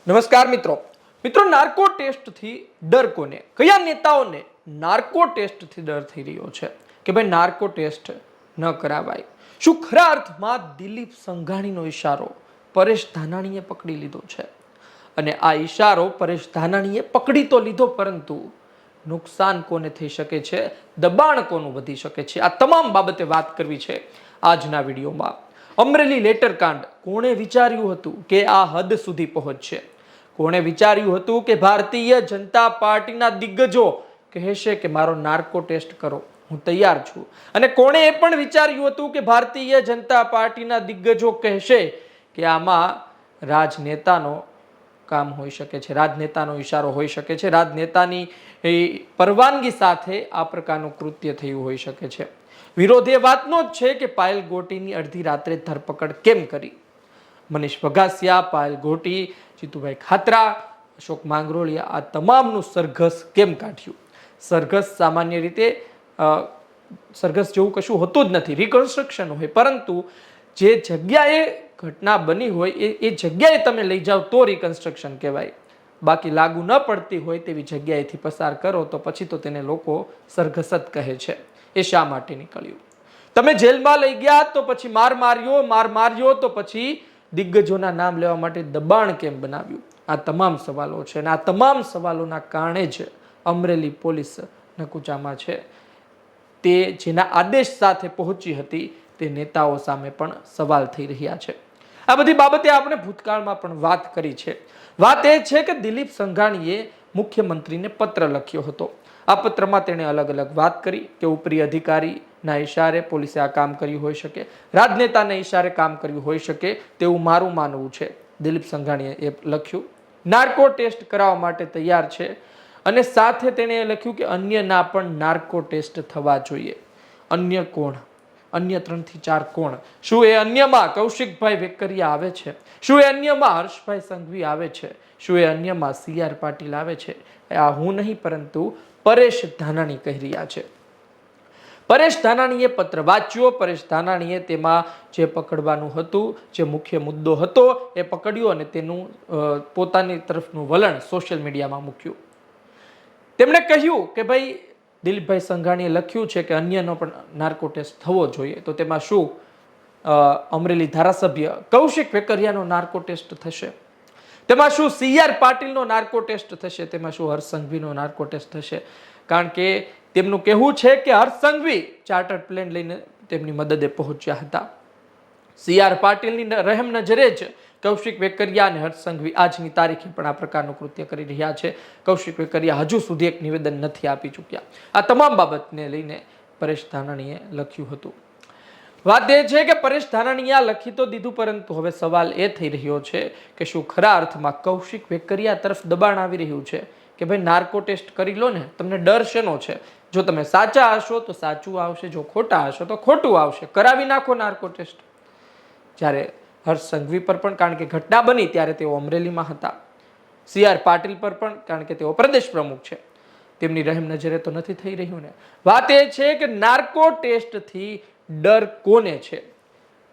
નમસ્કાર મિત્રો મિત્રો નાર્કો ટેસ્ટથી ડર કોને કયા નેતાઓને નાર્કો ટેસ્ટથી ડર થઈ રહ્યો છે કે ભાઈ નાર્કો ટેસ્ટ ન કરાવાય? શું ખરા અર્થમાં દિલીપ સંઘાણીનો ઈશારો પરેશ ધાનાણીએ પકડી લીધો છે? અને આ ઈશારો પરેશ ધાનાણીએ પકડી તો લીધો, પરંતુ નુકસાન કોને થઈ શકે છે, દબાણ કોનું વધી શકે છે, આ તમામ બાબતે વાત કરવી છે આજના વિડીયોમાં. અમરેલી લેટર કાંડ, કોણે વિચાર્યું હતું કે આ હદ સુધી પહોંચશે? કોણે વિચાર્યું હતું કે ભારતીય જનતા પાર્ટીના દિગ્ગજો કહેશે કે મારો નાર્કો ટેસ્ટ કરો, હું તૈયાર છું? અને કોણે એ પણ વિચાર્યું હતું કે ભારતીય જનતા પાર્ટીના દિગ્ગજો કહેશે કે આમાં રાજનેતાનો કામ હોઈ શકે છે, રાજનેતાનો ઈશારો હોઈ શકે છે, રાજનેતાની પરવાનગી સાથે આ પ્રકારનું કૃત્ય થયું હોઈ શકે છે? વિરોધ એ વાતનો જ છે કે પાયલ ગોટીની અડધી રાત્રે ધરપકડ કેમ કરી? મનીષ વઘાસિયા, પાયલ ગોટી, જીતુભાઈ ખાતરા, અશોક માંગરોળિયા, આ તમામનું સરઘસ કેમ કાઢ્યું? સરઘસ સામાન્ય રીતે સરઘસ જેવું કશું હોતું જ નથી, રિકન્સ્ટ્રક્શન હોય, પરંતુ જે જગ્યાએ ઘટના બની હોય એ જગ્યાએ તમે લઈ જાઓ તો રિકન્સ્ટ્રક્શન કહેવાય. બાકી લાગુ ન પડતી હોય તેવી જગ્યાએથી પસાર કરો તો પછી તો તેને લોકો સરઘસ જ કહે છે. એ શા માટે નીકળ્યું? તમે જેલમાં લઈ ગયા તો પછી માર માર્યો તો પછી દિગ્ગજોના નામ લેવા માટે દબાણ કેમ બનાવ્યું? આ તમામ સવાલો છે અને આ તમામ સવાલોના કારણે જ અમરેલી પોલીસ નકુચામાં છે. તે જેના આદેશ સાથે પહોંચી હતી તે નેતાઓ સામે પણ સવાલ થઈ રહ્યા છે. આ બધી બાબતે આપણે ભૂતકાળમાં પણ વાત કરી છે. વાત એ છે કે દિલીપ સંઘાણીએ મુખ્યમંત્રીને પત્ર લખ્યો હતો. આ પત્રમાં તેણે અલગ અલગ વાત કરી કે ઉપરી અધિકારીના ઈશારે પોલીસે આ કામ કર્યું હોઈ શકે, રાજનેતાના ઈશારે કામ કર્યું હોઈ શકે તેવું મારું માનવું છે. દિલીપ સંઘાણીએ એ લખ્યું. નાર્કો ટેસ્ટ કરાવવા માટે તૈયાર છે અને સાથે તેણે એ લખ્યું કે અન્યના પણ નાર્કો ટેસ્ટ થવા જોઈએ. અન્ય કોણ? અન્ય 3 થી 4 કોણ? શું એ અન્યમાં કૌશિકભાઈ વેકરિયા આવે છે? શું એ અન્યમાં હર્ષભાઈ સંઘવી આવે છે? શું એ અન્યમાં CR પાટીલ આવે છે? આ હું નહીં પરંતુ પરેશ ધાનાણી કહી રહ્યા છે. પરેશ ધાનાણીએ પત્ર વાંચ્યો. પરેશ ધાનાણીએ તેમાં જે પકડવાનું હતું, જે મુખ્ય મુદ્દો હતો એ પકડ્યો અને તેનું પોતાની તરફનું વલણ સોશિયલ મીડિયામાં મૂક્યું. તેમણે કહ્યું કે ભાઈ દિલીપભાઈ સંઘાણીએ લખ્યું છે કે અન્યનો પણ નાર્કો ટેસ્ટ થવો જોઈએ, તો તેમાં શું અમરેલી ધારાસભ્ય કૌશિક વેકરિયાનો નાર્કો ટેસ્ટ થશે? તેમાં શું CR પાટીલનો નાર્કો ટેસ્ટ થશે? તેમાં શું હર્ષ સંઘવીનો નાર્કો ટેસ્ટ થશે? કારણ કે તેમનું કહેવું છે કે હર્ષ સંઘવી ચાર્ટર્ડ પ્લેન લઈને તેમની મદદે પહોંચ્યા હતા. CR પાટીલની રહેમ નજરે જ કૌશિક વેકરિયા અને હર્ષ સંઘવી આજની તારીખે પણ આ પ્રકારનું કૃત્ય કરી રહ્યા છે. કૌશિક વેકરિયા હજુ સુધી એક નિવેદન નથી આપી ચૂક્યા. આ તમામ બાબતને લઈને પરેશ ધાનાણીએ લખ્યું હતું. વાત એ છે કે પરેશ ધાનાણીએ આ લખી તો દીધું, પરંતુ હવે સવાલ એ થઈ રહ્યો છે કે શું ખરા અર્થમાં કૌશિક વેકરિયા તરફ દબાણ આવી રહ્યું છે કે ભાઈ નાર્કો ટેસ્ટ કરી લો ને? તમને ડર શેનો છે? જો તમે સાચા હશો તો સાચું આવશે, જો ખોટા હશો તો ખોટું આવશે. કરાવી નાખો નાર્કો ટેસ્ટ. જ્યારે હર્ષ સંઘવી પર પણ, કારણ કે ઘટના બની ત્યારે તેઓ અમરેલીમાં હતા. CR પાટીલ પર પણ, કારણ કે તેઓ પ્રદેશ પ્રમુખ છે, તેમની રહેમ નજરે તો નથી થઈ રહ્યું ને. વાત એ છે કે નાર્કો ટેસ્ટથી ડર કોને છે?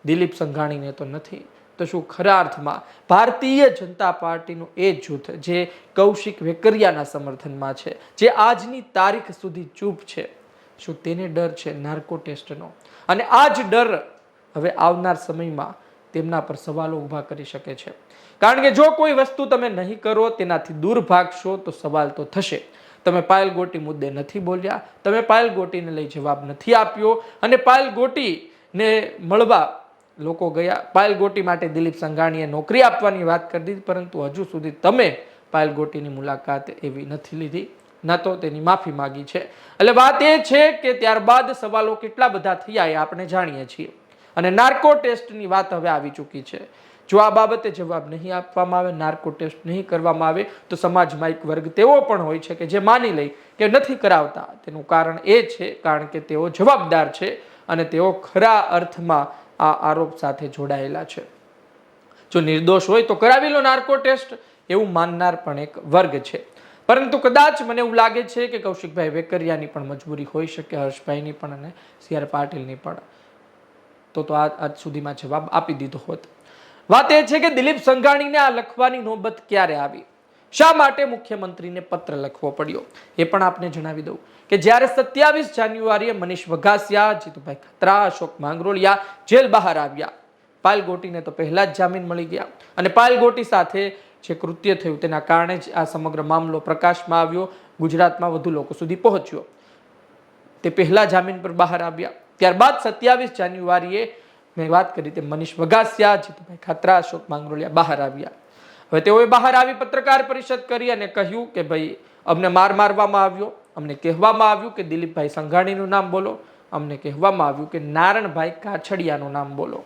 દિલીપ સંઘાણીને તો નથી. તો શું ખરા અર્થમાં ભારતીય જનતા પાર્ટીનું એ જૂથ જે કૌશિક વેકરિયાના સમર્થનમાં છે, જે આજની તારીખ સુધી ચૂપ છે, શું તેને ડર છે નાર્કો ટેસ્ટનો? અને આ જ ડર હવે આવનાર સમયમાં તેમના પર સવાલો ઊભા કરી શકે છે. કારણ કે જો કોઈ વસ્તુ તમે નહીં કરો, તેનાથી દૂર ભાગશો તો સવાલ તો થશે. તમે પાયલ ગોટી મુદ્દે નથી બોલ્યા, તમે પાયલ ગોટીને લઈ જવાબ નથી આપ્યો, અને પાયલ ગોટીને મળવા લોકો ગયા. પાયલ ગોટી માટે દિલીપ સંઘાણીએ નોકરી આપવાની વાત કરી દીધી, પરંતુ હજુ સુધી તમે પાયલ ગોટીની મુલાકાત એવી નથી લીધી, ના તો તેની માફી માગી છે. એટલે વાત એ છે કે ત્યારબાદ સવાલો કેટલા બધા થયા એ આપણે જાણીએ છીએ. અને નાર્કો ટેસ્ટની વાત હવે આવી ચૂકી છે. જો આ બાબતે જવાબ નહીં આપવામાં આવે, નાર્કો ટેસ્ટ નહીં કરવામાં આવે, તો સમાજમાં એક વર્ગ તેવો પણ હોય છે કે જે માની લે કે નથી કરાવતા. તેનું કારણ એ છે કારણ કે તેઓ જવાબદાર છે અને તેઓ ખરા અર્થમાં આ આરોપ સાથે જોડાયેલા છે. જો નિર્દોષ હોય તો કરાવી લો નાર્કો ટેસ્ટ, એવું માનનાર પણ એક વર્ગ છે. પરંતુ કદાચ મને એવું લાગે છે કે કૌશિકભાઈ વેકરિયાની પણ મજબૂરી હોઈ શકે, હર્ષભાઈની પણ અને CR પાટીલની પણ. તો આજ સુધીમાં જવાબ આપી દીધો હોત. વાત એ છે કે દિલીપ સંઘાણીને આ લખવાની નોબત ક્યારે આવી, શા માટે મુખ્યમંત્રીને પત્ર લખવો પડ્યો, એ પણ આપને જણાવી દઉં કે જ્યારે 27 જાન્યુઆરીએ મનીષ વઘાસિયા, જીતુભાઈ ખત્રા, અશોક માંગરોળિયા જેલ બહાર આવ્યા, પાયલ ગોટીને તો પહેલા જ જામીન મળી ગયા અને પાયલ ગોટી સાથે જે કૃત્ય થયું તેના કારણે જ આ સમગ્ર મામલો પ્રકાશમાં આવ્યો, ગુજરાતમાં વધુ લોકો સુધી પહોંચ્યો. તે પહેલા જામીન પર બહાર આવ્યા. ત્યારબાદ 27 જાન્યુઆરીએ મેં વાત કરી તે મનીષ વઘાસિયા, જીતુભાઈ ખાતરા, અશોક માંગરોળિયા બહાર આવ્યા. હવે તેઓએ બહાર આવી પત્રકાર પરિષદ કરી અને કહ્યું કે ભાઈ અમને મારવામાં આવ્યો, અમને કહેવામાં આવ્યું કે દિલીપભાઈ સંઘાણીનું નામ બોલો, અમને કહેવામાં આવ્યું કે નારણભાઈ કાછડિયાનું નામ બોલો.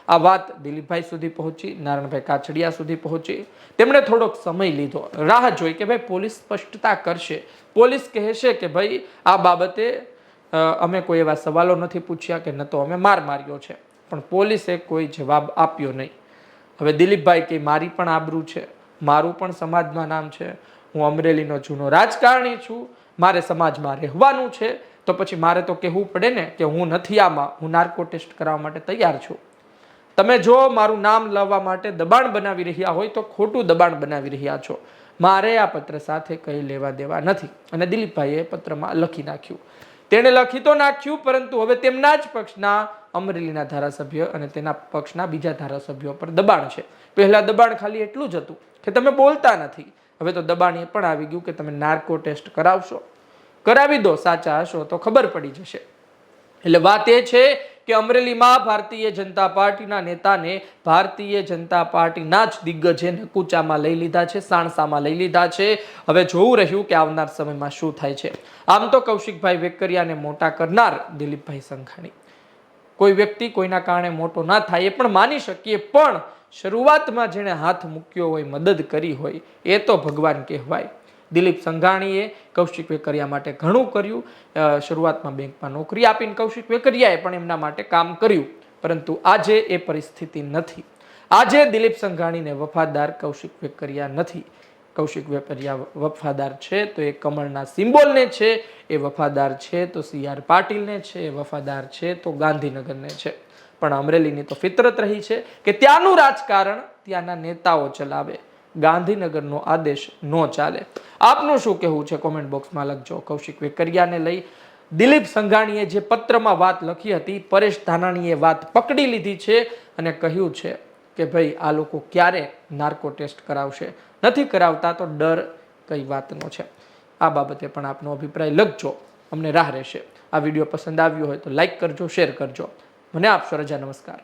આ વાત દિલીપભાઈ સુધી પહોંચી, નારણભાઈ કાછડિયા સુધી પહોંચી. તેમણે થોડોક સમય લીધો, રાહ જોઈ કે ભાઈ પોલીસ સ્પષ્ટતા કરશે, પોલીસ કહેશે કે ભાઈ આ બાબતે અમે કોઈ એવા સવાલો નથી પૂછ્યા કે ન તો અમે માર્યો છે, પણ પોલીસે કોઈ જવાબ આપ્યો નહીં. હવે દિલીપભાઈ કે મારી પણ આબરૂ છે, મારું પણ સમાજમાં નામ છે, હું અમરેલીનો જૂનો રાજકારણી છું, મારે સમાજમાં રહેવાનું છે, તો પછી મારે તો કહેવું પડે ને કે હું નથી આમાં, હું નાર્કો ટેસ્ટ કરાવવા માટે તૈયાર છું. તમે જો મારું નામ લાવવા માટે દબાણ બનાવી રહ્યા હોય તો ખોટું દબાણ બનાવી રહ્યા છો, મારે આ પત્ર સાથે કંઈ લેવા દેવા નથી. અને દિલીપભાઈએ પત્રમાં લખી નાખ્યું. તેણે લખી તો નાખ્યું, પરંતુ હવે તેમના જ પક્ષના અમરેલીના ધારાસભ્ય અને તેના પક્ષના બીજા ધારાસભ્યો પર દબાણ છે. પહેલા દબાણ ખાલી એટલું જ હતું કે તમે બોલતા નથી, હવે તો દબાણ એ પણ આવી ગયું કે તમે નાર્કો ટેસ્ટ કરાવશો, કરાવી દો, સાચા હશો તો ખબર પડી જશે. એટલે વાત એ છે કે અમરેલીમાં ભારતીય જનતા પાર્ટીના નેતાને ભારતીય જનતા પાર્ટીના જ દિગ્ગજે નકુચામાં લઈ લીધા છે, સાણસામાં લઈ લીધા છે. હવે જોવું રહ્યું કે આવનાર સમયમાં શું થાય છે. આમ તો કૌશિકભાઈ વેકરિયાને મોટા કરનાર દિલીપભાઈ સંઘાણી, કોઈ વ્યક્તિ કોઈના કારણે મોટો ના થાય એ પણ માની શકીએ, પણ શરૂઆતમાં જેણે હાથ મૂક્યો હોય, મદદ કરી હોય, એ તો ભગવાન કહેવાય. દિલીપ સંઘાણીએ કૌશિક વેકરિયા માટે ઘણું કર્યું. શરૂઆતમાં બેંકમાં નોકરી આપીને કૌશિક વેકરિયાએ પણ એમના માટે કામ કર્યું, પરંતુ આજે એ પરિસ્થિતિ નથી. આજે દિલીપ સંઘાણીને વફાદાર કૌશિક વેકરિયા નથી. કૌશિક વેકરિયા વફાદાર છે તો એ કમળના સિમ્બોલને છે, એ વફાદાર છે તો CR પાટીલને છે, એ વફાદાર છે તો ગાંધીનગરને છે. પણ અમરેલીની તો ફિતરત રહી છે કે ત્યાંનું રાજકારણ ત્યાંના નેતાઓ ચલાવે, ગાંધીનગરનો આદેશ ન ચાલે. આપનું શું કહેવું છે કોમેન્ટ બોક્સમાં લખજો. કૌશિક વેકરિયાને લઈ દિલીપ સંઘાણીએ જે પત્રમાં વાત લખી હતી, પરેશ ધાનાણીએ વાત પકડી લીધી છે અને કહ્યું છે કે ભાઈ આ લોકો ક્યારે નાર્કો ટેસ્ટ કરાવશે, નથી કરાવતા તો ડર કઈ વાતનો છે. આ બાબતે પણ આપનો અભિપ્રાય લખજો, અમને રાહ રહેશે. આ વિડીયો પસંદ આવ્યો હોય તો લાઈક કરજો, શેર કરજો. મને આપશો રજા. નમસ્કાર.